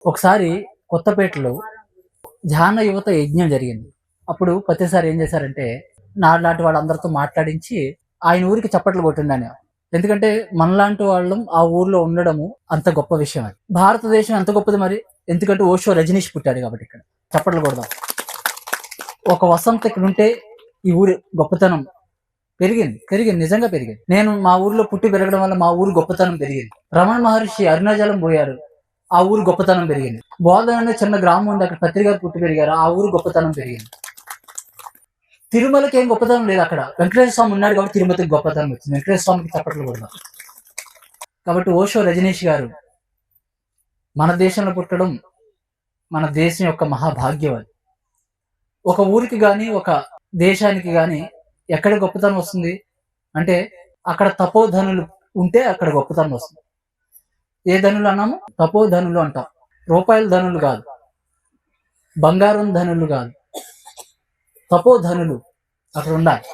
ఒకసారి కొత్తపేటలో ధ్యాన యువత యజ్ఞం జరిగింది. అప్పుడు ప్రతిసారి ఏం చేశారంటే, నాలాంటి వాళ్ళందరితో మాట్లాడించి ఆయన ఊరికి చప్పట్లు కొట్టిండని. ఎందుకంటే మనలాంటి వాళ్ళం ఆ ఊర్లో ఉండడము అంత గొప్ప విషయం అది. భారతదేశం ఎంత గొప్పది మరి. ఎందుకంటే ఓషో రజనీష్ పుట్టాడు కాబట్టి ఇక్కడ చప్పట్లు కొడదాం. ఒక వసంత ఇక్కడ ఉంటే ఈ ఊరి గొప్పతనం పెరిగింది నిజంగా పెరిగింది. నేను మా ఊర్లో పుట్టి పెరగడం వల్ల మా ఊరు గొప్పతనం పెరిగింది. రమణ మహర్షి అరుణాచలం పోయారు, ఆ ఊరు గొప్పతనం పెరిగింది. బోధన అనే చిన్న గ్రామం ఉంది, అక్కడ పత్రి గారు పుట్టి పెరిగారు, ఆ ఊరు గొప్పతనం పెరిగింది. తిరుమలకి ఏం గొప్పతనం లేదు, అక్కడ వెంకటేశ్వర స్వామి ఉన్నాడు కాబట్టి తిరుమలకి గొప్పతనం వచ్చింది. వెంకటేశ్వర స్వామికి చప్పట్లు కొడదాం. కాబట్టి ఓషో రజనీష్ గారు మన దేశంలో పుట్టడం మన దేశం యొక్క మహాభాగ్యం. అది ఒక ఊరికి గాని ఒక దేశానికి గాని ఎక్కడ గొప్పతనం వస్తుంది అంటే అక్కడ తపోధనులు ఉంటే అక్కడ గొప్పతనం వస్తుంది. ఏ ధనులు అన్నాము? తపోధనులు అంటాం. రూపాయల ధనులు కాదు, బంగారం ధనులు కాదు, తపోధనులు అక్కడ ఉండాలి.